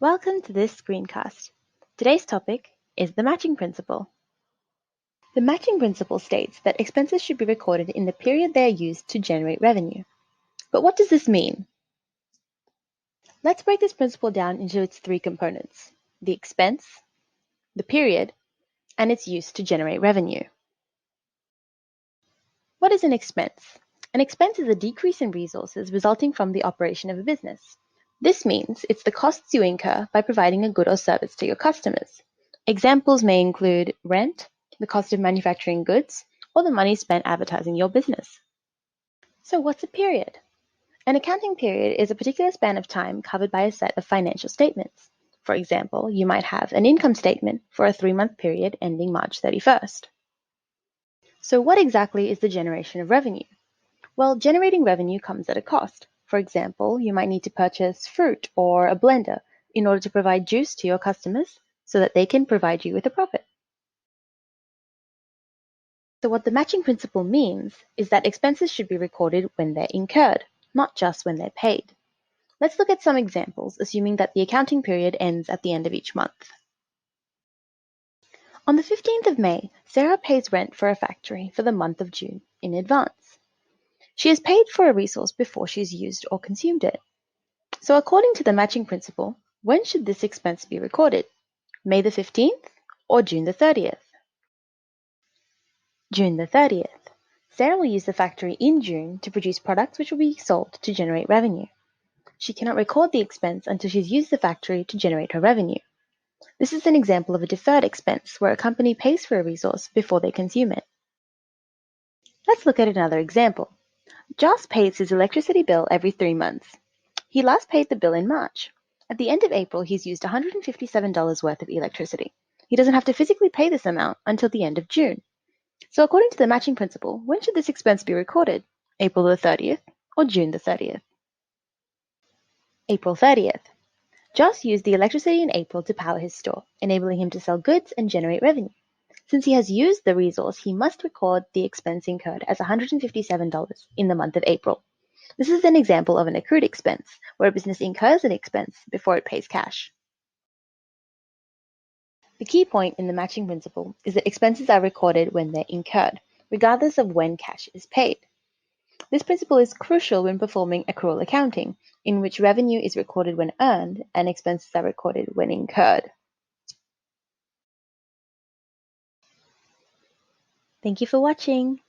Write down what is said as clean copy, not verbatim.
Welcome to this screencast. Today's topic is the matching principle. The matching principle states that expenses should be recorded in the period they are used to generate revenue. But what does this mean? Let's break this principle down into its three components: the expense, the period, and its use to generate revenue. What is an expense? An expense is a decrease in resources resulting from the operation of a business. This means it's the costs you incur by providing a good or service to your customers. Examples may include rent, the cost of manufacturing goods, or the money spent advertising your business. So what's a period? An accounting period is a particular span of time covered by a set of financial statements. For example, you might have an income statement for a 3-month period ending March 31st. So what exactly is the generation of revenue? Well, generating revenue comes at a cost. For example, you might need to purchase fruit or a blender in order to provide juice to your customers so that they can provide you with a profit. So what the matching principle means is that expenses should be recorded when they're incurred, not just when they're paid. Let's look at some examples, assuming that the accounting period ends at the end of each month. On the 15th of May, Sarah pays rent for a factory for the month of June in advance. She has paid for a resource before she's used or consumed it. So according to the matching principle, when should this expense be recorded? May the 15th or June the 30th? June the 30th. Sarah will use the factory in June to produce products which will be sold to generate revenue. She cannot record the expense until she's used the factory to generate her revenue. This is an example of a deferred expense where a company pays for a resource before they consume it. Let's look at another example. Joss pays his electricity bill every 3 months. He last paid the bill in March. At the end of April, he's used $157 worth of electricity. He doesn't have to physically pay this amount until the end of June. So according to the matching principle, when should this expense be recorded? April the 30th or June the 30th? April 30th. Joss used the electricity in April to power his store, enabling him to sell goods and generate revenue. Since he has used the resource, he must record the expense incurred as $157 in the month of April. This is an example of an accrued expense, where a business incurs an expense before it pays cash. The key point in the matching principle is that expenses are recorded when they're incurred, regardless of when cash is paid. This principle is crucial when performing accrual accounting, in which revenue is recorded when earned and expenses are recorded when incurred. Thank you for watching.